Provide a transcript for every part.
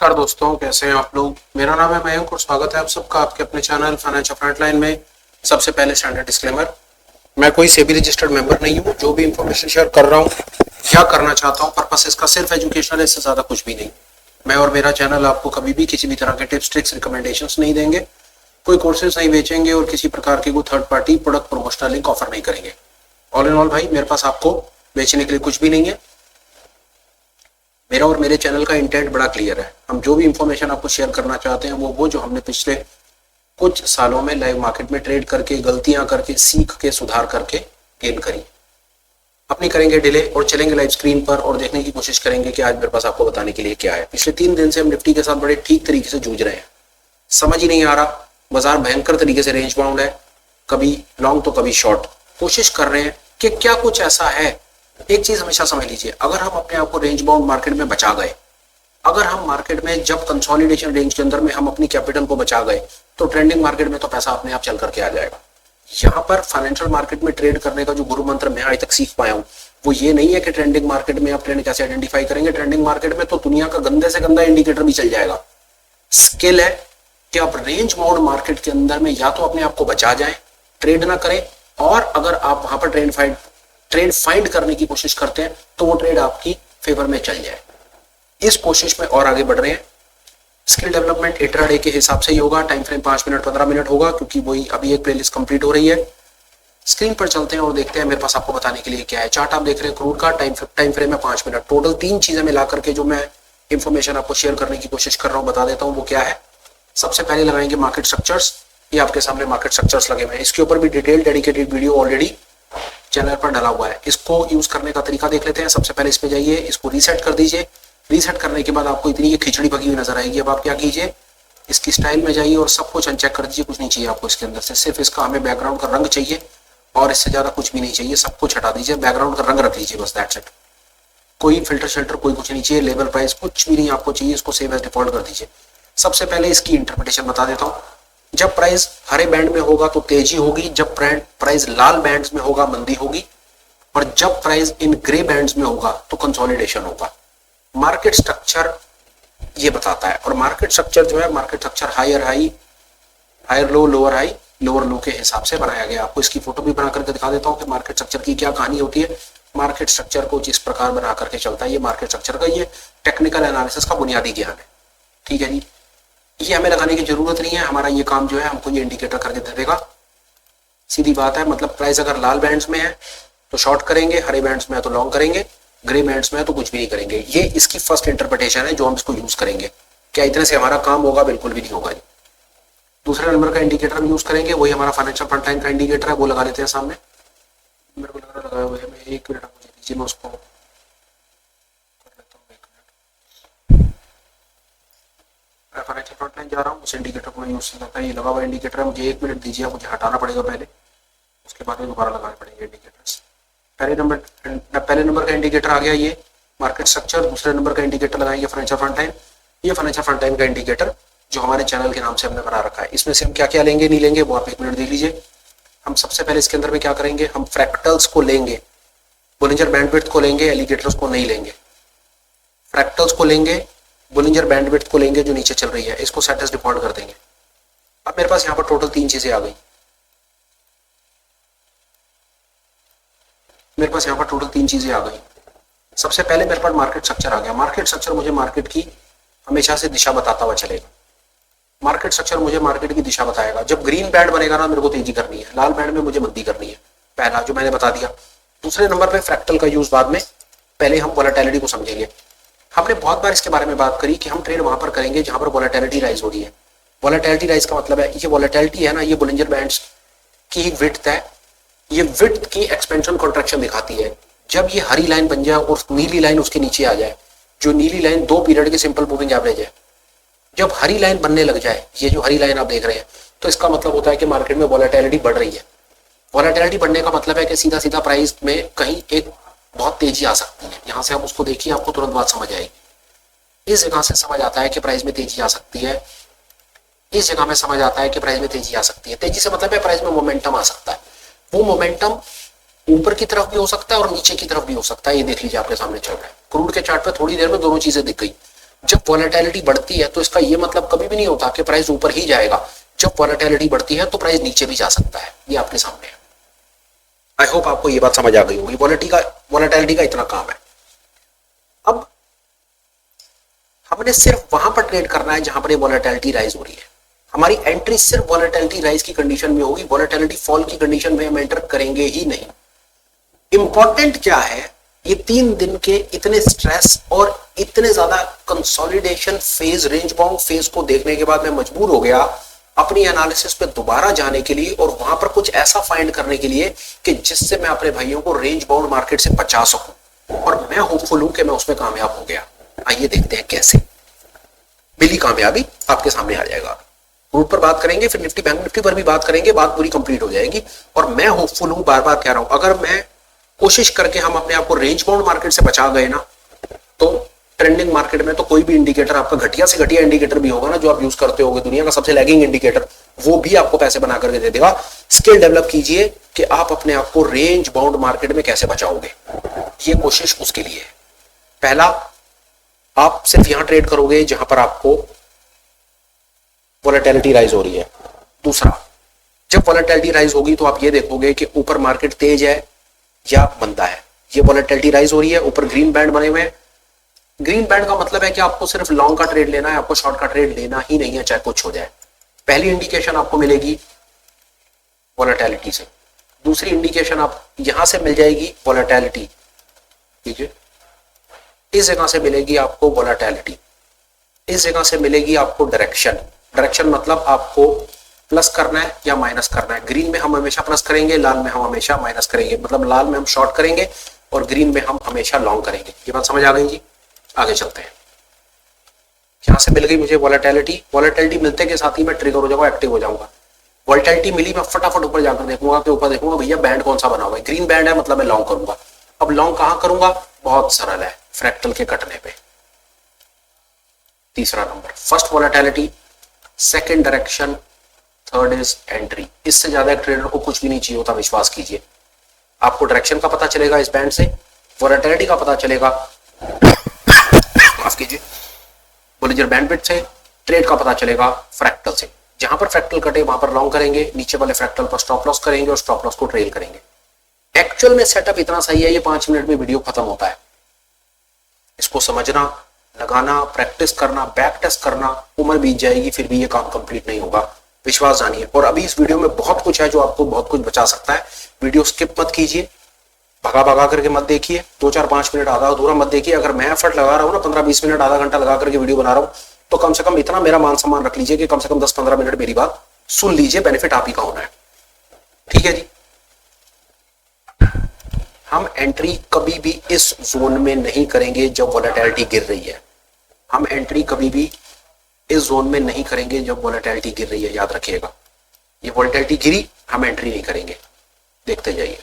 नमस्कार दोस्तों, कैसे हैं आप लोग। मेरा नाम है मयंक और स्वागत है आप सबका आपके अपने चैनल फाइनेंशियल फ्रंटलाइन में। सबसे पहले स्टैंडर्ड डिस्क्लेमर, मैं कोई सेबी रजिस्टर्ड मेंबर नहीं हूं। जो भी इंफॉर्मेशन शेयर कर रहा हूं या करना चाहता हूं, पर्पस इसका सिर्फ एजुकेशनल है, इससे ज्यादा कुछ भी नहीं। मैं और मेरा चैनल आपको कभी भी किसी भी तरह के टिप्स ट्रिक्स रिकमेंडेशंस नहीं देंगे, कोई कोर्सेज नहीं बेचेंगे और किसी प्रकार की कोई third party product promotional link offer नहीं करेंगे। ऑल इन ऑल भाई, मेरे पास आपको बेचने के लिए कुछ भी नहीं है। मेरा और मेरे चैनल का इंटेंट बड़ा क्लियर है। हम जो भी इंफॉर्मेशन आपको शेयर करना चाहते हैं वो जो हमने पिछले कुछ सालों में लाइव मार्केट में ट्रेड करके, गलतियां करके, सीख के, सुधार करके गेन करी। अपनी करेंगे डिले और चलेंगे लाइव स्क्रीन पर और देखने की कोशिश करेंगे कि आज मेरे पास आपको बताने के लिए क्या है। पिछले 3 दिन से हम निफ्टी के साथ बड़े ठीक तरीके से जूझ रहे हैं। समझ ही नहीं आ रहा, बाजार भयंकर तरीके से रेंज बाउंड है, कभी लॉन्ग तो कभी शॉर्ट। कोशिश कर रहे हैं कि क्या कुछ ऐसा है। एक चीज हमेशा समझ लीजिए, अगर हम अपने आप को रेंज बाउंड मार्केट में बचा गए, अगर हम मार्केट में जब कंसोलिडेशन रेंज के अंदर में हम अपनी कैपिटल को बचा गए, तो ट्रेंडिंग मार्केट में तो पैसा अपने आप चल करके आ जाएगा। यहाँ पर फाइनेंशियल मार्केट में ट्रेड करने का जो गुरु मंत्र मैं आज तक सीख पाया हूँ वो ये नहीं है कि ट्रेंडिंग मार्केट में आप ट्रेंड कैसे आइडेंटिफाई करेंगे। ट्रेंडिंग मार्केट में तो दुनिया का गंदे से गंदा इंडिकेटर भी चल जाएगा। स्किल है कि आप रेंज बाउंड मार्केट के अंदर में या तो अपने आप को बचा जाए, ट्रेड ना करें, और अगर आप वहां पर ट्रेड फाइंड करने की कोशिश करते हैं तो वो ट्रेड आपकी फेवर में चल जाए। इस कोशिश में और आगे बढ़ रहे हैं। स्किल डेवलपमेंट इंट्राडे के हिसाब से ही होगा। टाइम फ्रेम 5 मिनट 15 मिनट होगा, क्योंकि वही अभी एक प्लेलिस्ट कंप्लीट हो रही है। स्क्रीन पर चलते हैं और देखते हैं मेरे पास आपको बताने के लिए क्या है। चार्ट आप देख रहे हैं क्रूड का, टाइम फ्रेम है 5 मिनट। टोटल 3 चीजें मिला करके जो मैं इंफॉर्मेशन आपको शेयर करने की कोशिश कर रहा हूं, बता देता हूं वो क्या है। सबसे पहले लगाएंगे मार्केट स्ट्रक्चर्स। ये आपके सामने मार्केट स्ट्रक्चर्स लगे हुए हैं। इसके ऊपर भी detail dedicated video already channel पर डाला हुआ है। इसको यूज करने का तरीका देख लेते हैं। सबसे पहले इस पे जाइए, इसको रीसेट कर दीजिए। रीसेट करने के बाद आपको इतनी ये खिचड़ी भगी हुई नजर आएगी। अब आप क्या कीजिए, इसकी स्टाइल में जाइए और सब कुछ अनचेक कर दीजिए। कुछ नहीं चाहिए आपको इसके अंदर से, सिर्फ इसका हमें बैकग्राउंड का रंग चाहिए और इससे ज्यादा कुछ भी नहीं चाहिए। सब कुछ हटा दीजिए, बैकग्राउंड का रंग रख लीजिए, बस दैट्स इट। कोई फिल्टर शेल्टर कोई कुछ नहीं चाहिए, लेवल प्राइस कुछ भी नहीं आपको चाहिए। इसको सेव एज डिफॉल्ट कर दीजिए। सबसे पहले इसकी इंटरप्रिटेशन बता देता हूँ। जब प्राइस हरे बैंड में होगा तो तेजी होगी, जब प्राइस लाल बैंड में होगा मंदी होगी, और जब प्राइस इन ग्रे बैंड्स में होगा तो कंसोलिडेशन होगा। मार्केट स्ट्रक्चर ये बताता है, और मार्केट स्ट्रक्चर जो है, market structure higher high, higher low, lower high, lower low के हिसाब से बनाया गया। आपको इसकी फोटो भी बना करके दिखा देता हूँ कि मार्केट स्ट्रक्चर की क्या कहानी होती है। मार्केट स्ट्रक्चर को जिस प्रकार बना करके चलता है ये मार्केट स्ट्रक्चर का, ये टेक्निकल एनालिसिस का बुनियादी ज्ञान है। ठीक है जी, ये हमें लगाने की जरूरत नहीं है। हमारा ये काम जो है हमको ये इंडिकेटर करके दे देगा। सीधी बात है। मतलब प्राइस अगर लाल बैंड्स में है तो शॉर्ट करेंगे, हरे बैंड्स में है तो लॉन्ग करेंगे, ग्रे बैंड्स में है तो कुछ भी नहीं करेंगे। ये इसकी फर्स्ट इंटरप्रिटेशन है जो हम इसको यूज करेंगे। क्या इतने से हमारा काम होगा? बिल्कुल भी नहीं होगा जी। दूसरे नंबर का इंडिकेटर हम यूज करेंगे, वही हमारा फाइनेंशियल फ्रंटलाइन का इंडिकेटर है, वो लगा लेते हैं सामने। मेरे को लग रहा लगाए हुए हैं, मैं 1 मिनट मुझे दीजिए, मैं उसको कर लेता हूँ। 1 मिनट, मैं फाइनेंशियल फ्रंटलाइन जा रहा हूँ, उस इंडिकेटर को यूज करता है। ये लगा हुआ इंडिकेटर है, मुझे 1 मिनट दीजिए, मुझे हटाना पड़ेगा पहले, उसके बाद में दोबारा लगाने पड़ेंगे इंडिकेटर्स। पहले नंबर का इंडिकेटर आ गया ये मार्केट स्ट्रक्चर। दूसरे नंबर का इंडिकेटर लगाएंगे फाइनेंशियल फ्रंटलाइन। ये फाइनेंशियल फ्रंटलाइन का इंडिकेटर जो हमारे चैनल के नाम से हमने बना रखा है। इसमें से हम क्या क्या लेंगे नहीं लेंगे वो आप 1 मिनट देख लीजिए। हम सबसे पहले इसके अंदर में क्या करेंगे, हम फ्रैक्टल्स को लेंगे, बोलिंजर बैंडविड्थ को लेंगे, एलिगेटर्स को नहीं लेंगे। फ्रैक्टल्स को लेंगे, बोलिंजर बैंडविड्थ को लेंगे जो नीचे चल रही है, इसको सेट एज डिफॉल्ट कर देंगे। अब मेरे पास यहाँ पर टोटल 3 चीजें आ गई। मेरे पास यहाँ पर टोटल 3 चीजें आ गई। सबसे पहले मेरे पास मार्केट स्ट्रक्चर आ गया। मार्केट स्ट्रक्चर मुझे मार्केट की हमेशा से दिशा बताता हुआ चलेगा। मार्केट स्ट्रक्चर मुझे मार्केट की दिशा बताएगा। जब ग्रीन बैंड बनेगा ना, मेरे को तेजी करनी है, लाल बैंड में मुझे मंदी करनी है, पहला जो मैंने बता दिया। दूसरे नंबर पे फ्रैक्टल का यूज बाद में, पहले हम वोलेटिलिटी को समझेंगे। हमने बहुत बार इसके बारे में बात करी कि हम ट्रेड वहां पर करेंगे जहां पर वोलेटिलिटी राइज हो रही है। वोलेटिलिटी राइज का मतलब है, ये वोलेटिलिटी है ना, ये बोलिंजर बैंड्स की विड्थ है। ये विड्थ की एक्सपेंशन कॉन्ट्रैक्शन दिखाती है। जब ये हरी लाइन बन जाए और नीली लाइन उसके नीचे आ जाए, जो नीली लाइन 2 पीरियड की सिंपल मूविंग एवरेज है, जब हरी लाइन बनने लग जाए, ये जो हरी लाइन आप देख रहे हैं, तो इसका मतलब होता है कि मार्केट में वोलेटिलिटी बढ़ रही है। वोलेटिलिटी बढ़ने का मतलब है कि सीधा सीधा प्राइस में कहीं एक बहुत तेजी आ सकती है। यहां से आप उसको देखिए, आपको तुरंत बात समझ आएगी। इस जगह से समझ आता है कि प्राइस में तेजी आ सकती है। इस जगह में समझ आता है कि प्राइस में तेजी आ सकती है। तेजी से मतलब है प्राइस में मोमेंटम आ सकता है। वो मोमेंटम ऊपर की तरफ भी हो सकता है और नीचे की तरफ भी हो सकता है। ये देख लीजिए आपके सामने चल रहा है। क्रूड के चार्ट पे थोड़ी देर में दोनों चीजें दिख गई। जब वॉलेटिलिटी बढ़ती है तो इसका ये मतलब कभी भी नहीं होता कि प्राइस ऊपर ही जाएगा। जब वॉलेटिलिटी बढ़ती है तो प्राइस नीचे भी जा सकता है, ये आपके सामने है। आई होप आपको ये बात समझ आ गई होगी। वॉलेटिलिटी का इतना काम है। अब हमने सिर्फ वहां पर ट्रेड करना है जहां पर ये वॉलेटिलिटी राइज हो रही है। हमारी एंट्री सिर्फ वॉलेटिलिटी राइज की कंडीशन में होगी, वॉलेटिलिटी फॉल की कंडीशन में हम एंटर करेंगे ही नहीं। इंपॉर्टेंट क्या है, ये 3 दिन के इतने स्ट्रेस और इतने ज्यादा consolidation phase, range bound phase को देखने के बाद मैं मजबूर हो गया अपनी एनालिसिस पे दोबारा जाने के लिए और वहां पर कुछ ऐसा फाइंड करने के लिए कि जिससे मैं अपने भाइयों को रेंज बाउंड मार्केट से बचा सकूं, और मैं होपफुल हूं कि मैं उसमें कामयाब हो गया। आइए देखते हैं कैसे। मिली कामयाबी आपके सामने आ जाएगा। रूट पर बात करेंगे, फिर निफ्टी बैंक निफ्टी पर भी बात करेंगे, बात पूरी कंप्लीट हो जाएगी। और मैं होपफुल हूं, बार बार कह रहा हूं, अगर मैं कोशिश करके हम अपने आप को रेंज बाउंड मार्केट से बचा गए ना, तो ट्रेंडिंग मार्केट में तो कोई भी इंडिकेटर, आपका घटिया से घटिया इंडिकेटर भी होगा ना जो आप यूज करते होगे, दुनिया का सबसे लैगिंग इंडिकेटर, वो भी आपको पैसे बना करके दे देगा। स्किल डेवलप कीजिए कि आप अपने आप को रेंज बाउंड मार्केट में कैसे बचाओगे, ये कोशिश उसके लिए है। पहला, आप सिर्फ यहां ट्रेड करोगे जहां पर आपको वॉलेटिलिटी राइज हो रही है। दूसरा, जब वॉलेटिलिटी राइज होगी तो आप ये देखोगे कि ऊपर मार्केट तेज है या मंदा है। ये वॉलेटिलिटी राइज हो रही है, ऊपर ग्रीन बैंड बने हुए हैं। ग्रीन बैंड का मतलब है कि आपको सिर्फ लॉन्ग का ट्रेड लेना है, आपको शॉर्ट का ट्रेड लेना ही नहीं है, चाहे कुछ हो जाए। पहली इंडिकेशन आपको मिलेगी वॉलेटिलिटी से। दूसरी इंडिकेशन आप यहां से मिल जाएगी वॉलेटिलिटी, ठीक है, इस जगह से मिलेगी आपको वॉलेटिलिटी, इस जगह से मिलेगी आपको डायरेक्शन। डायरेक्शन मतलब आपको प्लस करना है या माइनस करना है। ग्रीन में हम हमेशा प्लस करेंगे, लाल में हम हमेशा माइनस करेंगे, मतलब लाल में हम शॉर्ट करेंगे और ग्रीन में हम हमेशा लॉन्ग करेंगे। ये बात समझ आ गई जी? आगे चलते हैं। यहां से मिल गई मुझे वॉलेटिलिटी। वॉलेटिलिटी मिलते के साथ ही मैं ट्रिगर हो जाऊंगा, एक्टिव हो जाऊंगा। वॉलेटिलिटी मिली, मैं फटाफट ऊपर जाकर देखूंगा कि ऊपर देखूंगा भैया बैंड कौन सा बना हुआ है, ग्रीन बैंड है, मतलब मैं लॉन्ग करूंगा। अब लॉन्ग कहां करूंगा? बहुत सरल है, फ्रैक्टल के कटने पे। तीसरा number, first volatility, second direction, third is entry. इससे ज्यादा ट्रेडर को कुछ भी नहीं चाहिए होता, विश्वास कीजिए। आपको डायरेक्शन का पता चलेगा इस बैंड से, वॉलेटिलिटी का पता चलेगा, माफ कीजिए, बोलिजर बैंडविड्थ से, ट्रेड का पता चलेगा फ्रैक्टल से। जहां पर फ्रैक्टल कटे वहां पर लॉन्ग करेंगे, नीचे वाले फ्रैक्टल पर स्टॉप लॉस करेंगे और स्टॉप लॉस को ट्रेल करेंगे। एक्चुअल में सेटअप इतना सही है, ये 5 मिनट में वीडियो खत्म होता है। इसको समझना, लगाना, प्रैक्टिस करना, बैक टेस्ट करना, उम्र बीत जाएगी फिर भी ये काम कंप्लीट नहीं होगा, विश्वास जानिए। और अभी इस वीडियो में बहुत कुछ है जो आपको बहुत कुछ बचा सकता है। वीडियो स्किप मत कीजिए, भगा भगा करके मत देखिए, 2-4-5 मिनट आधा अधूरा मत देखिए। अगर मैं एफर्ट लगा रहा हूँ ना, 15-20 मिनट आधा घंटा लगा करके वीडियो बना रहा हूँ, तो कम से कम इतना मेरा मान सम्मान रख लीजिए कि कम से कम 10-15 मिनट मेरी बात सुन लीजिए, बेनिफिट आप ही का होना है। ठीक है जी? हम एंट्री कभी भी इस जोन में नहीं करेंगे जब वॉलेटिलिटी गिर रही है। हम एंट्री कभी भी इस जोन में नहीं करेंगे जब वॉलेटिलिटी गिर रही है, याद रखिएगा। ये वॉलेटिलिटी गिरी, हम एंट्री नहीं करेंगे, देखते जाइए।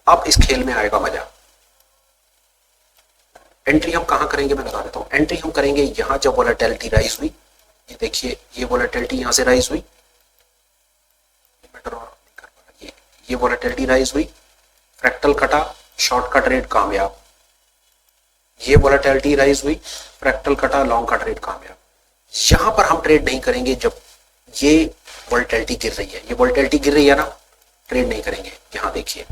अब इस खेल में आएगा मजा। एंट्री हम कहां करेंगे मैं बता देता हूं। एंट्री हम करेंगे यहां जब वॉलेटिलिटी राइज हुई। ये देखिए, ये वॉलेटिलिटी यहां से राइज हुई, ये वॉलेटिलिटी राइज हुई, फ्रैक्टल कटा, शॉर्ट का ट्रेड कामयाब। ये वॉलेटिलिटी राइज हुई, फ्रैक्टल कटा, लॉन्ग का ट्रेड कामयाब। यहां पर हम ट्रेड नहीं करेंगे जब ये वॉलेटिलिटी गिर रही है। ये वॉलेटिलिटी गिर रही है ना, ट्रेड नहीं करेंगे। यहां देखिए,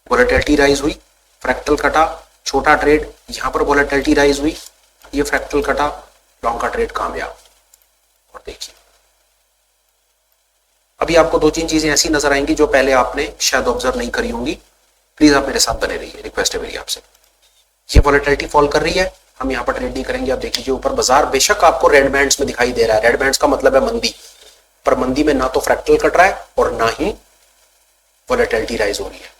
वॉलेटिलिटी राइज हुई, फ्रैक्टल कटा, छोटा ट्रेड। यहां पर वॉलेटिलिटी राइज हुई, ये फ्रैक्टल कटा, लॉन्ग का ट्रेड कामयाब। और देखिए, अभी आपको 2-3 चीजें ऐसी नजर आएंगी जो पहले आपने शायद ऑब्जर्व नहीं करी होंगी। प्लीज आप मेरे साथ बने रहिए, रिक्वेस्ट है मेरी आपसे। ये वॉलेटिलिटी फॉल कर रही है, हम यहाँ पर ट्रेड नहीं करेंगे। आप देख लीजिए, ऊपर बाजार बेशक आपको रेड बैंड्स में दिखाई दे रहा है, रेड बैंड्स का मतलब है मंदी, पर मंदी में ना तो फ्रैक्टल कट रहा है और ना ही वॉलेटिलिटी राइज हो रही है।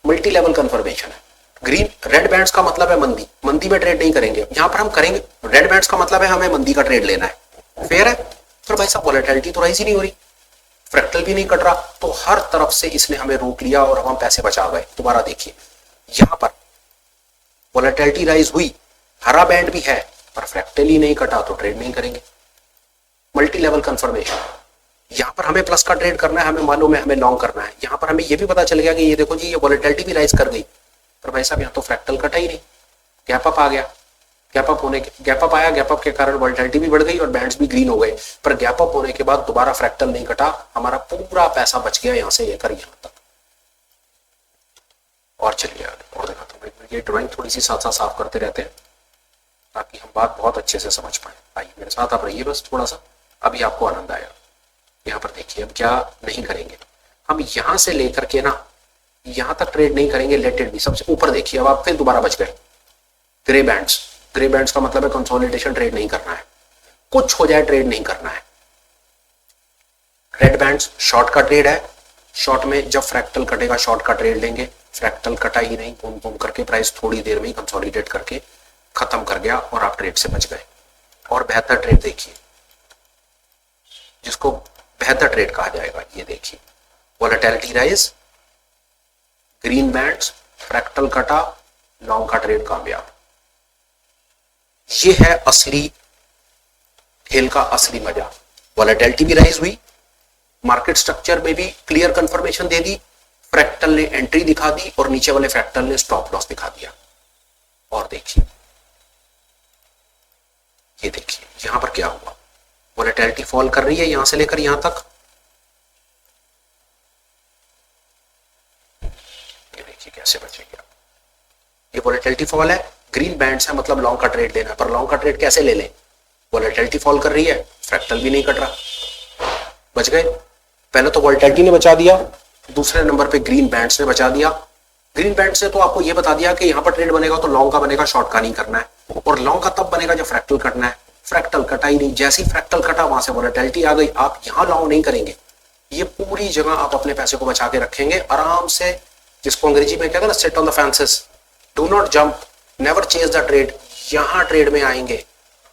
मल्टी लेवल कंफर्मेशन है। ग्रीन रेड बैंड्स का मतलब है मंदी, मंदी में ट्रेड नहीं करेंगे। यहां पर हम करेंगे, रेड बैंड्स का मतलब है हमें मंदी का ट्रेड लेना है। फेयर है? फिर भाई साहब वॉलेटिलिटी तो राइज ही नहीं हो रही, फ्रैक्टल भी नहीं कट रहा, तो हर तरफ से इसने हमें रोक लिया और हम पैसे बचा गए। दोबारा देखिए, यहां पर वॉलेटिलिटी राइज हुई, हरा बैंड भी है, पर फ्रैक्टल ही नहीं कटा, तो ट्रेड नहीं करेंगे। Multi level confirmation. यहां पर हमें प्लस का ट्रेड करना है, हमें मालूम है हमें लॉन्ग करना है। यहां पर हमें यह भी पता चल गया कि ये देखो जी, ये वॉलेटिलिटी भी राइज कर गई, पर भाई साहब यहां तो फ्रैक्टल कटा ही नहीं, गैप अप आ गया। गैप अप आया, गैप अप के कारण वोलेटिलिटी भी बढ़ गई और बैंड्स भी ग्रीन हो गए, पर गैप अप होने के बाद दोबारा फ्रैक्टल नहीं कटा, हमारा पूरा पैसा बच गया यहां से लेकर यहां तक। और चलिए और दिखाता हूँ, ये ड्राइंग थोड़ी सी साथ साथ साफ करते रहते हैं ताकि हम बात बहुत अच्छे से समझ पाए। आइए मेरे साथ आप रहिए बस थोड़ा सा, अभी आपको आनंद आएगा। यहाँ पर देखिए अब क्या नहीं करेंगे हम, यहां से लेकर के ना यहां तक ट्रेड नहीं करेंगे, लेट इट बी। सबसे ऊपर देखिए, अब आप फिर दोबारा बच गए ग्रे बैंड्स। ग्रे बैंड्स का मतलब है कंसोलिडेशन, ट्रेड नहीं करना है, कुछ हो जाए ट्रेड नहीं करना है। रेड बैंड्स शॉर्ट का ट्रेड है, शॉर्ट में जब फ्रैक्टल कटेगा शॉर्ट का ट्रेड लेंगे, फ्रैक्टल कटा ही नहीं, बूम बूम करके प्राइस थोड़ी देर में ही कंसोलिडेट करके खत्म कर गया और आप ट्रेड से बच गए। और बेहतर ट्रेड देखिए, जिसको बेहतर ट्रेड कहा जाएगा, ये देखिए volatility rise, green bands, fractal कटा, लॉन्ग का ट्रेड कामयाब। ये है असली खेल का असली मजा। वोलेटिलिटी भी राइज हुई, मार्केट स्ट्रक्चर में भी क्लियर कंफर्मेशन दे दी, फ्रैक्टल ने एंट्री दिखा दी और नीचे वाले फ्रैक्टल ने स्टॉप लॉस दिखा दिया। और देखिए ये देखिए यहां पर क्या हुआ, वोलेटिलिटी फॉल कर रही है यहां से लेकर यहां तक, ये देखिए कैसे बचेंगे आप। ये वोलेटिलिटी फॉल है, ग्रीन बैंड्स है, मतलब लॉन्ग का ट्रेड लेना है, पर लॉन्ग का ट्रेड कैसे ले लें, वोलेटिलिटी फॉल कर रही है, फ्रैक्टल भी नहीं कट रहा, बच गए। पहले तो वोलेटिलिटी ने बचा दिया, दूसरे नंबर पे ग्रीन बैंड्स ने बचा दिया। ग्रीन बैंड्स ने तो आपको यह बता दिया कि यहां पर ट्रेड बनेगा तो लॉन्ग का बनेगा, शॉर्ट का नहीं करना है, और लॉन्ग का तब बनेगा जब फ्रैक्टल कटना है। फ्रैक्टल कटा ही नहीं, जैसे ही फ्रैक्टल कटा वहां से वोलेटिलिटी आ गई, आप यहां लॉन्ग नहीं करेंगे, ये पूरी जगह आप अपने पैसे को बचा के रखेंगे आराम से, जिसको अंग्रेजी में कहते हैं ना sit on the fences, do not jump, never chase the trade. यहां ट्रेड में आएंगे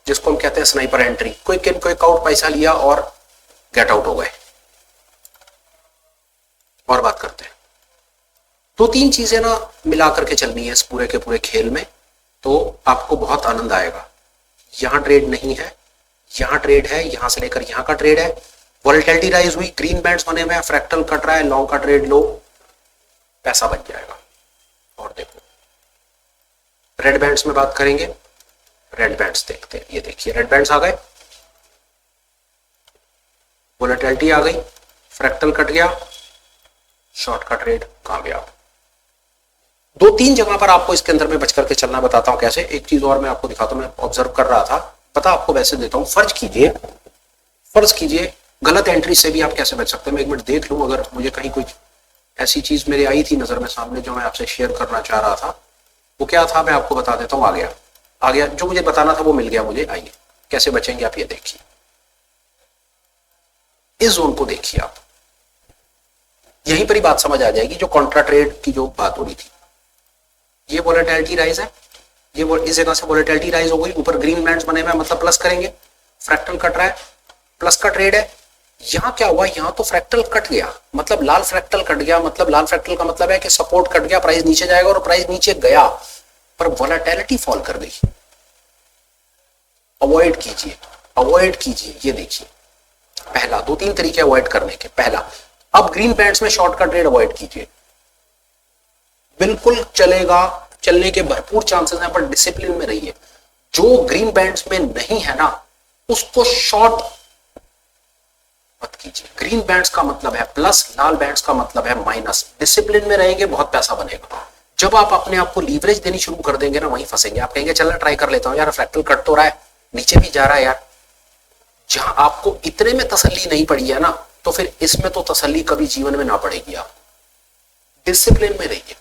जिसको हम कहते हैं sniper entry, quick in quick out, पैसा लिया और गेट आउट हो गए। और बात करते हैं, दो तीन चीजें ना मिला करके चलनी है इस पूरे के पूरे खेल में, तो आपको बहुत आनंद आएगा। यहां ट्रेड नहीं है, यहां ट्रेड है, यहां से लेकर यहां का ट्रेड है, वोलेटिलिटी राइज हुई, ग्रीन बैंड्स बने हुए हैं, फ्रैक्टल कट रहा है, लॉन्ग का ट्रेड लो, पैसा बच जाएगा। और देखो रेड बैंड्स में बात करेंगे, रेड बैंड्स देखते हैं, ये देखिए रेड बैंड्स आ गए, वोलेटिलिटी आ गई, फ्रैक्टल कट गया, शॉर्ट का ट्रेड कामयाब। दो तीन जगह पर आपको इसके अंदर में बच करके चलना बताता हूं कैसे। एक चीज और मैं आपको दिखाता हूं, मैं ऑब्जर्व कर रहा था, पता आपको वैसे देता हूं। फर्ज कीजिए गलत एंट्री से भी आप कैसे बच सकते हैं। मैं एक मिनट देख लूं, अगर मुझे कहीं कुछ ऐसी चीज मेरी आई थी नजर में सामने जो मैं आपसे शेयर करना चाह रहा था, वो क्या था मैं आपको बता देता हूं। आ गया जो मुझे बताना था वो मिल गया मुझे। आइए कैसे बचेंगे आप ये देखिए, इस जोन को देखिए आप, यहीं पर ही बात समझ आ जाएगी जो कॉन्ट्रा ट्रेड की जो बात हो रही थी। ये वोलेटिलिटी राइज है, ये इस जगह से वोलेटिलिटी राइज हो गई, ऊपर ग्रीन बैंड्स बने हुए मतलब प्लस करेंगे, फ्रैक्टल कट रहा है, प्लस का ट्रेड है। यहां क्या हुआ, यहां तो फ्रैक्टल कट गया, मतलब लाल फ्रैक्टल कट गया, मतलब लाल फ्रैक्टल का मतलब है कि सपोर्ट कट गया, प्राइस नीचे जाएगा, और प्राइस नीचे गया पर वोलेटिलिटी फॉल कर गई। अवॉइड कीजिए, ये देखिए पहला, दो तीन तरीके अवॉइड करने के। पहला, अब ग्रीन बैंड्स में शॉर्ट का ट्रेड अवॉइड कीजिए, बिल्कुल चलेगा, चलने के भरपूर चांसेस हैं, पर डिसिप्लिन में रहिए। जो ग्रीन बैंड्स में नहीं है ना उसको शॉर्ट मत कीजिए। ग्रीन बैंड्स का मतलब है प्लस, लाल बैंड्स का मतलब है माइनस। डिसिप्लिन में रहेंगे, बहुत पैसा बनेगा। जब आप अपने आप को लीवरेज देनी शुरू कर देंगे ना, वहीं फंसेंगे। आप कहेंगे चलना ट्राई कर लेता हूं यार, फ्रैक्टल कट तो रहा है, नीचे भी जा रहा है यार। जहां आपको इतने में तसल्ली नहीं पड़ी है ना, तो फिर इसमें तो तसल्ली कभी जीवन में ना पड़ेगी। आप डिसिप्लिन में रहिए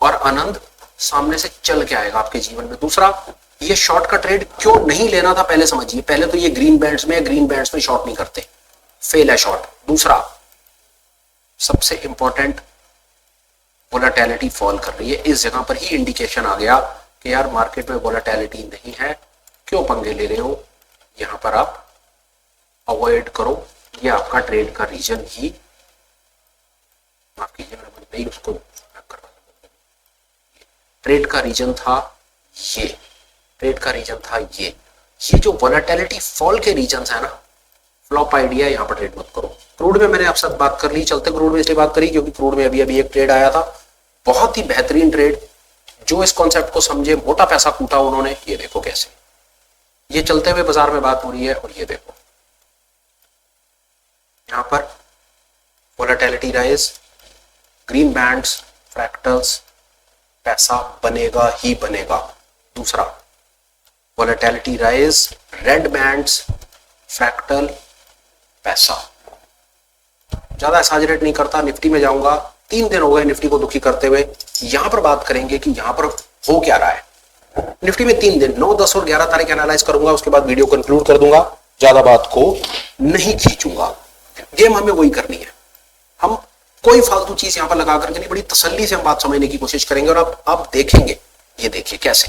और आनंद सामने से चल के आएगा आपके जीवन में। दूसरा, ये शॉर्ट का ट्रेड क्यों नहीं लेना था पहले समझिए। पहले तो ये ग्रीन बैंड्स में शॉर्ट नहीं करते, फेल है शॉर्ट। दूसरा सबसे इंपॉर्टेंट, वोलेटिलिटी फॉल कर रही है, इस जगह पर ही इंडिकेशन आ गया कि यार मार्केट में वोलेटिलिटी नहीं है, क्यों पंगे ले रहे हो। यहां पर आप अवॉइड करो, ये आपका ट्रेड का रीजन ही, माफ कीजिए नहीं उसको ट्रेड का रीजन था ये, ट्रेड का रीजन था ये जो वोलेटिलिटी फॉल के रीजन है ना, फ्लॉप आइडिया, यहां पर ट्रेड मत करो। क्रूड में मैंने आपसे बात कर ली, चलते क्रूड में इसलिए बात करी क्योंकि क्रूड में अभी एक ट्रेड आया था, बहुत ही बेहतरीन ट्रेड, जो इस कॉन्सेप्ट को समझे मोटा पैसा कूटा उन्होंने। ये देखो कैसे ये चलते हुए बाजार में बात हो रही है। और ये देखो यहां पर volatility rise, green bands, fractals, पैसा बनेगा ही बनेगा। दूसरा volatility rise, red bands, fractal, पैसा। ज्यादा एक्सैजरेट नहीं करता, निफ्टी में जाऊंगा। 3 दिन हो गए निफ्टी को दुखी करते हुए। यहां पर बात करेंगे कि यहां पर हो क्या रहा है निफ्टी में। 3 दिन 9, 10 और 11 तारीख एनालाइज करूंगा, उसके बाद वीडियो कंक्लूड कर दूंगा, ज्यादा बात को नहीं खींचूंगा। गेम हमें वही करनी है, हम कोई फालतू चीज यहां पर लगा करके नहीं, बड़ी तसल्ली से हम बात समझने की कोशिश करेंगे। और आप देखेंगे, ये देखिए कैसे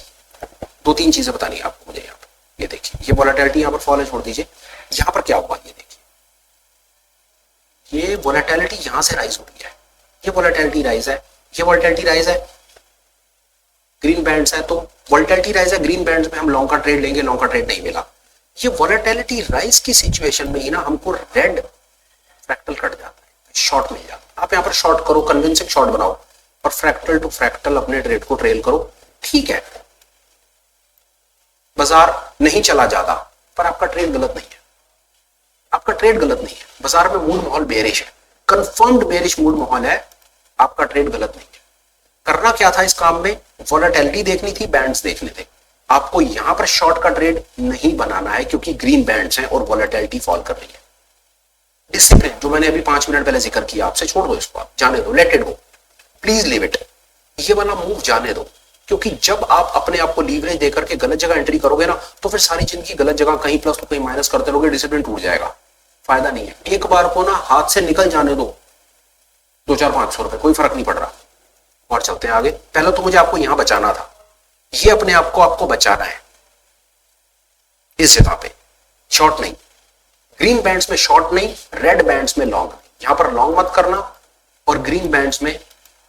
2-3 चीजें बतानी है आपको मुझे। यहाँ पर ये देखिए, ये वोलेटिलिटी यहाँ पर फॉल है, छोड़ दीजिए। यहां पर क्या हुआ ये देखिए, ये वोलेटिलिटी यहां से राइज हो रही है, ये वोलेटिलिटी राइज है, ये वोलेटिलिटी राइज है, ग्रीन बैंड्स है। तो वोलेटिलिटी राइज है, ग्रीन बैंड्स में हम लॉन्ग का ट्रेड लेंगे, लॉन्ग का ट्रेड नहीं मिला। ये वोलेटिलिटी राइज की सिचुएशन में ही ना हमको रेड फ्रैक्टल कट जाता है, शॉर्ट मिल जाता है। आप यहां पर शॉर्ट करो, कन्विंसिंग शॉर्ट बनाओ और फ्रैक्टल टू फ्रैक्टल अपने ट्रेड को ट्रेल करो। ठीक है, बाजार नहीं चला ज्यादा, पर आपका ट्रेड गलत नहीं है, आपका ट्रेड गलत नहीं है। बाजार में मूड माहौल बेरिश है, कंफर्म्ड बेरिश मूड माहौल है, आपका ट्रेड गलत नहीं है। करना क्या था इस काम में, वोलेटिलिटी देखनी थी, बैंड्स देखने थे। आपको यहां पर शॉर्ट का ट्रेड नहीं बनाना है, क्योंकि ग्रीन बैंड्स हैं और वोलेटिलिटी फॉल कर रही है। डिसिप्लिन जो मैंने अभी 5 मिनट पहले जिक्र किया आपसे, छोड़ दो इसको, आप जाने दो, let it go, please leave it. ये वाला मूव जाने दो, क्योंकि जब आप अपने आप को लीवरेज देकर के गलत जगह एंट्री करोगे ना, तो फिर सारी जिंदगी गलत जगह कहीं प्लस तो कहीं माइनस करते रहोगे, डिसिप्लिन टूट जाएगा, फायदा नहीं है। एक बार को ना हाथ से निकल जाने दो, 200-500 रुपए, कोई फर्क नहीं पड़ रहा। और चलते हैं आगे। पहले तो मुझे आपको यहां बचाना था, ये अपने आप को आपको बचाना है इस जगह पे, शॉर्ट नहीं, ग्रीन बैंड्स में शॉर्ट नहीं, रेड बैंड्स में लॉन्ग। यहां पर लॉन्ग मत करना और ग्रीन बैंड्स में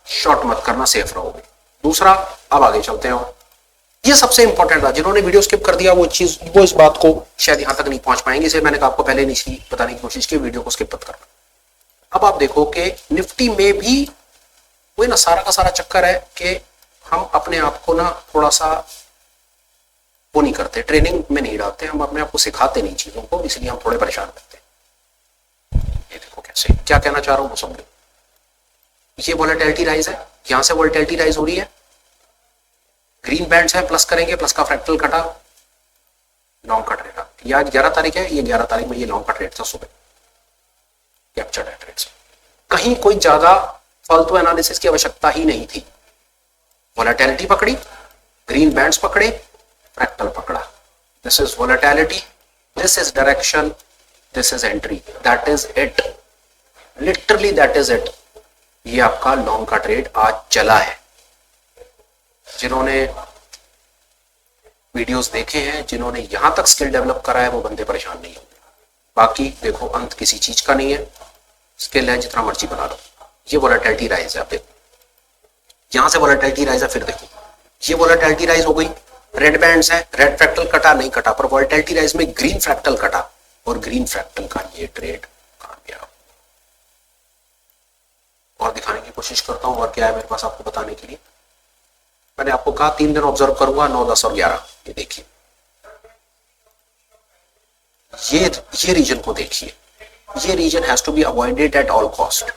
शॉर्ट मत करना, सेफ रहोगे। दूसरा, अब आगे चलते हैं। और ये सबसे इंपॉर्टेंट था, जिन्होंने वीडियो स्किप कर दिया वो इस बात को शायद यहां तक नहीं पहुंच पाएंगे, इसे मैंने आपको पहले नहीं बताने की कोशिश की, वीडियो को स्किप मत करना। अब आप देखो कि निफ्टी में भी वही ना सारा का सारा चक्कर है कि हम अपने आप को ना थोड़ा सा वो नहीं करते, ट्रेनिंग में नहीं डालते, हम अपने आप को सिखाते नहीं चीजों को, इसलिए हम थोड़े परेशान रहते हैं। ये देखो कैसे, क्या कहना चाह रहा हूं वो समझो। ये वोलेटिलिटी राइज है, यहां से वोलेटिलिटी राइज हो रही है, ग्रीन बैंड्स है, प्लस करेंगे, प्लस का फ्रैक्टल कटा, लॉन्ग का ट्रेड। ये आज 11 तारीख है, ये 11 तारीख में ये लॉन्ग का ट्रेड था, सुबह कैप्चर्ड है ट्रेड से। कहीं कोई ज्यादा फालतू एनालिसिस की आवश्यकता ही नहीं थी। वोलेटिलिटी पकड़ी, ग्रीन बैंड्स पकड़े, फ्रैक्टल पकड़ा। This is volatility, this is direction, this is entry, that is it, literally that is it. ये आपका लॉन्ग का ट्रेड आज चला है। जिन्होंने वीडियोस देखे हैं, जिन्होंने यहां तक स्किल डेवलप करा है, वो बंदे परेशान नहीं होंगे। बाकी देखो, अंत किसी चीज का नहीं है, स्किल है जितना मर्जी बना लो। ये वोलेटिलिटी राइज है, आप देखो यहां से वोलेटिलिटी राइज है, फिर देखो ये वोलेटिलिटी राइज हो गई, रेड बैंड्स है, रेड फ्रैक्टल कटा नहीं कटा, पर वोलेटिलिटी राइज में ग्रीन फ्रैक्टल कटा और ग्रीन फ्रैक्टल का ये ट्रेड कामयाब। और दिखाने की कोशिश करता हूं और क्या है मेरे पास आपको बताने के लिए। मैंने आपको कहा 3 दिन ऑब्जर्व करूंगा, 9, 10 और 11। ये देखिए, ये रीजन को देखिए, ये region has to be avoided at all cost.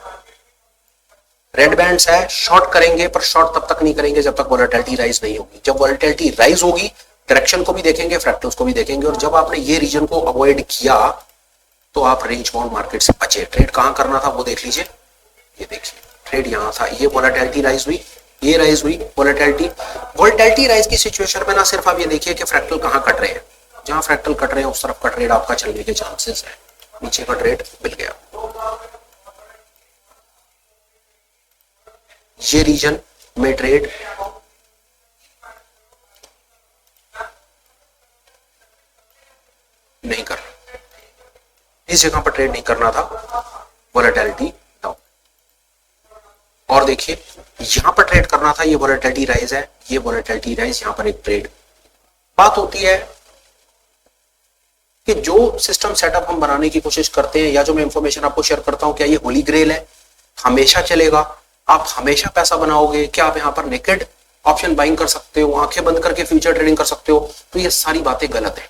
Red bands है, शॉर्ट करेंगे, पर शॉर्ट तब तक नहीं करेंगे जब तक वोलेटिलिटी राइज नहीं होगी। जब वोलेटिलिटी राइज होगी, डायरेक्शन को भी देखेंगे, फ्रैक्टल्स को भी देखेंगे, और जब आपने ये रीजन को अवॉइड किया तो आप रेंज बाउंड मार्केट से बचे। ट्रेड कहां करना था वो देख लीजिए, ये देखिए ट्रेड यहां था, ये वोलेटिलिटी राइज हुई, ये राइज हुई, वोलेटिलिटी राइज की सिचुएशन में ना सिर्फ आप ये देखिए कि फ्रैक्टल कहां कट रहे हैं, जहां फ्रैक्टल कट रहे हैं उस तरफ का ट्रेड आपका चलने के चांसेस है। नीचे का ट्रेड मिल गया, ये रीजन में ट्रेड नहीं करना, इस जगह पर ट्रेड नहीं करना था, वोलेटिलिटी डाउन। और देखिए यहां पर ट्रेड करना था, ये वोलेटिलिटी राइज है, ये वोलेटिलिटी राइज, यहां पर एक ट्रेड। बात होती है कि जो सिस्टम सेटअप हम बनाने की कोशिश करते हैं, या जो मैं इंफॉर्मेशन आपको शेयर करता हूं, क्या ये होली ग्रेल है, हमेशा चलेगा, आप हमेशा पैसा बनाओगे? क्या आप यहां पर नेकेड ऑप्शन बाइंग कर सकते हो, आंखें बंद करके फ्यूचर ट्रेडिंग कर सकते हो, तो ये सारी बातें गलत है,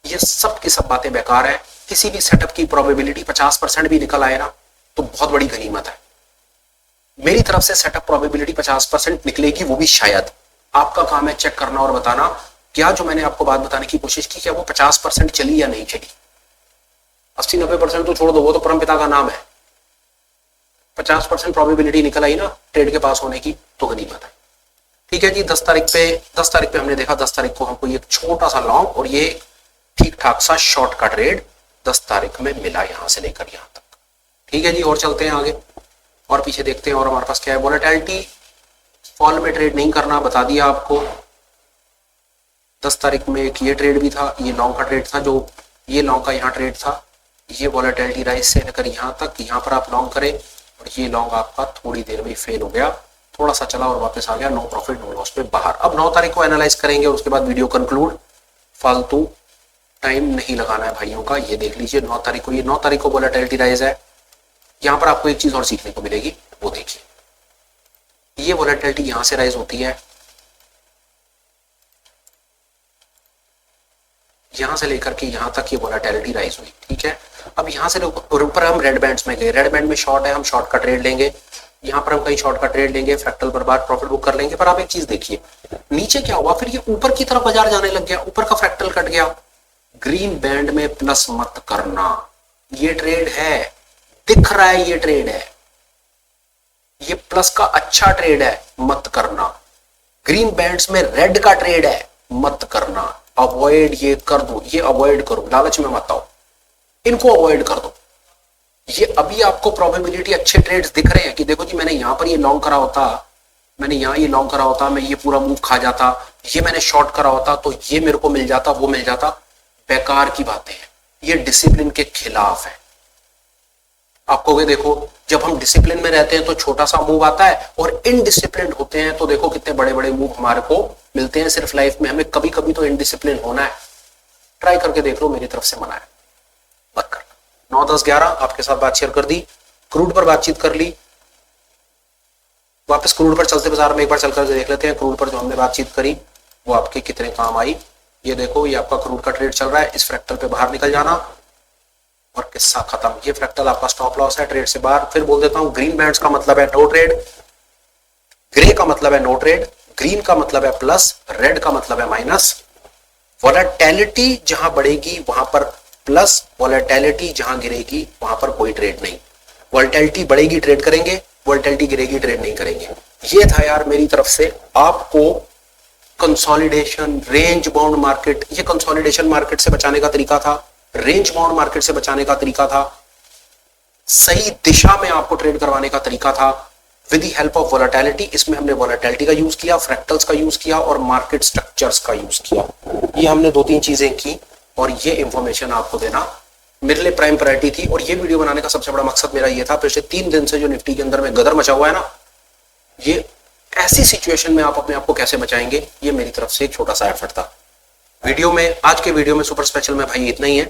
ये सब की सब बातें बेकार है। किसी भी सेटअप की प्रोबेबिलिटी 50% भी निकल आए ना तो बहुत बड़ी गनीमत है। मेरी तरफ से सेटअप प्रोबेबिलिटी 50% निकलेगी, वो भी शायद। आपका काम है चेक करना और बताना क्या जो मैंने आपको बात बताने की कोशिश की क्या वो 50% चली या नहीं चली। 80-90% तो छोड़ दो, वो तो परमपिता का नाम है। 50% प्रोबेबिलिटी निकल आई ना ट्रेड के पास होने की तो गनीमत है। ठीक है जी, 10 तारीख पे हमने देखा, 10 तारीख को हमको ये छोटा सा लॉन्ग और ये ठीक ठाक सा शॉर्ट का ट्रेड 10 तारीख में मिला, यहां से लेकर यहां तक। ठीक है जी, और चलते हैं आगे और पीछे देखते हैं और हमारे पास क्या है। वोलेटिलिटी फॉल में ट्रेड नहीं करना, बता दिया आपको। 10 तारीख में एक ये ट्रेड भी था, ये लॉन्ग का ट्रेड था, जो ये लॉन्ग का यहाँ ट्रेड था, ये वोलेटिलिटी राइज से लेकर यहाँ तक, यहाँ पर आप लॉन्ग करें और ये लॉन्ग आपका थोड़ी देर में फेल हो गया, थोड़ा सा चला और वापस आ गया, नो प्रॉफिट नो लॉस पे बाहर। अब 9 तारीख को एनालाइज करेंगे और उसके बाद वीडियो कंक्लूड। फालतू टाइम नहीं लगाना है भाइयों का। ये देख लीजिए 9 तारीख को, ये 9 तारीख को वोलेटिलिटी राइज है। यहाँ पर आपको एक चीज और सीखने को मिलेगी, वो देखिए, ये वोलेटिलिटी यहां से राइज होती है, यहां से लेकर के यहां तक ये वोलेटिलिटी राइज हुई। ठीक है, अब यहां से ऊपर हम रेड बैंड्स में गए, रेड बैंड में शॉर्ट है, हम शॉर्ट का ट्रेड लेंगे, यहां पर हम कहीं शॉर्ट का ट्रेड लेंगे, फ्रैक्टल पर बार प्रॉफिट बुक कर लेंगे। पर आप एक चीज देखिए, नीचे क्या हुआ, फिर ये ऊपर की तरफ बाजार जाने लग गया, ऊपर का फ्रैक्टल कट गया। ग्रीन बैंड में प्लस मत करना, ये ट्रेड है, दिख रहा है ये ट्रेड है, ये प्लस का अच्छा ट्रेड है, मत करना। ग्रीन बैंड्स में रेड का ट्रेड है, मत करना, अवॉइड ये कर दो, ये अवॉइड करो, लालच में मत आओ, इनको अवॉइड कर दो। ये अभी आपको प्रोबेबिलिटी अच्छे ट्रेड्स दिख रहे हैं कि देखो जी मैंने यहां पर ये लॉन्ग करा होता, मैंने यहां ये लॉन्ग करा होता, मैं ये पूरा मूव खा जाता, ये मैंने शॉर्ट करा होता तो ये मेरे को मिल जाता, वो मिल जाता। बेकार की बातें हैं, ये डिसिप्लिन के खिलाफ है। आपको देखो जब हम डिसिप्लिन में रहते हैं तो छोटा सा मूव आता है और इनडिसिप्लिन होते हैं तो देखो कितने बड़े बड़े मूव हमारे को मिलते हैं। सिर्फ लाइफ में हमें कभी कभी तो इनडिसिप्लिन होना है, ट्राई करके देख लो, मेरी तरफ से मना है, मत करना। 9, 10, 11 आपके साथ बात शेयर कर दी, क्रूड पर बातचीत कर ली। वापस क्रूड पर चलते बाजार में एक बार चलकर देख लेते हैं क्रूड पर जो हमने बातचीत करी वो आपके कितने काम आई। ये देखो ये आपका क्रूड का ट्रेड चल रहा है, इस फ्रैक्टल पे बाहर निकल जाना और किस्सा खत्म। ये फ्रैक्टल आपका स्टॉप लॉस है, ट्रेड से बाहर। फिर बोल देता हूं ग्रीन बैंड्स का मतलब है नो ट्रेड, ग्रे का मतलब है नो ट्रेड, ग्रीन का मतलब है प्लस, रेड का मतलब है माइनस। वोलेटिलिटी जहां बढ़ेगी वहां पर प्लस, वोलेटिलिटी जहां गिरेगी वहां पर कोई ट्रेड नहीं। वोलेटिलिटी बढ़ेगी ट्रेड करेंगे, वोलेटिलिटी गिरेगी ट्रेड नहीं करेंगे। ये था यार मेरी तरफ से आपको कंसोलिडेशन, रेंज बाउंड मार्केट, ये कंसोलिडेशन मार्केट से बचाने का तरीका था, रेंज बाउंड मार्केट से बचाने का तरीका था, सही दिशा में आपको ट्रेड करवाने का तरीका था with the help of volatility. इसमें हमने वोलेटिलिटी का यूज किया, फ्रैक्टल्स का यूज किया और मार्केट स्ट्रक्चर्स का यूज किया। ये हमने 2-3 चीजें की और ये इंफॉर्मेशन आपको देना मेरे लिए प्राइम प्रायोरिटी थी। और ये वीडियो बनाने का सबसे बड़ा मकसद मेरा ये था, पिछले 3 दिन से जो निफ्टी के अंदर में गदर मचा हुआ है ना, ये ऐसी सिचुएशन में आप अपने आप को कैसे बचाएंगे, ये मेरी तरफ से एक छोटा सा एफर्ट था। वीडियो में, आज के वीडियो में सुपर स्पेशल में भाई इतना ही है।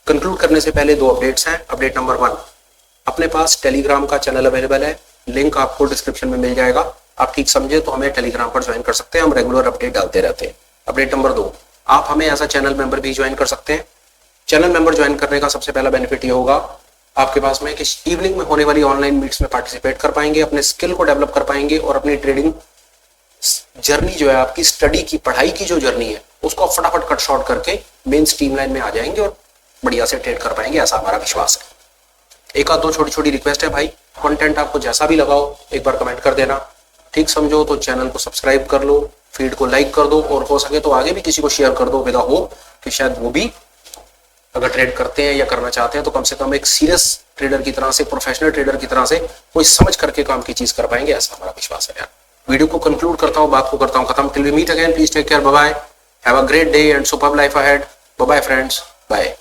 कंक्लूड करने से पहले 2 अपडेट्स हैं। अपडेट नंबर 1, अपने पास टेलीग्राम का चैनल अवेलेबल है, लिंक आपको डिस्क्रिप्शन में मिल जाएगा। आप ठीक समझे तो हमें टेलीग्राम पर ज्वाइन कर सकते हैं, हम रेगुलर अपडेट डालते रहते हैं। अपडेट नंबर 2, आप हमें एज अ चैनल मेंबर भी ज्वाइन कर सकते हैं। चैनल मेंबर ज्वाइन करने का सबसे पहला बेनिफिट ये होगा आपके पास में कि इवनिंग में होने वाली ऑनलाइन मीट्स में पार्टिसिपेट कर पाएंगे, अपने स्किल को डेवलप कर पाएंगे और अपनी ट्रेडिंग जर्नी जो है, आपकी स्टडी की, पढ़ाई की जो जर्नी है, उसको फटाफट कट शॉर्ट करके मेन स्ट्रीमलाइन में आ जाएंगे और बढ़िया से ट्रेड कर पाएंगे, ऐसा हमारा विश्वास है। एक आध 2 छोटी छोटी रिक्वेस्ट है भाई, कंटेंट आपको जैसा भी लगाओ एक बार कमेंट कर देना, ठीक समझो तो चैनल को सब्सक्राइब कर लो, फीड को लाइक कर दो और हो सके तो आगे भी किसी को शेयर कर दो, विद होप कि शायद वो भी अगर ट्रेड करते हैं या करना चाहते हैं तो कम से कम एक सीरियस ट्रेडर की तरह से, प्रोफेशनल ट्रेडर की तरह से कोई समझ करके काम की चीज कर पाएंगे, ऐसा हमारा विश्वास है यार। वीडियो को कंक्लूड करता हूं, बात को करता हूं खत्म। Till we meet again, please take care, bye bye, have a great day and superb life ahead. Bye bye friends, bye.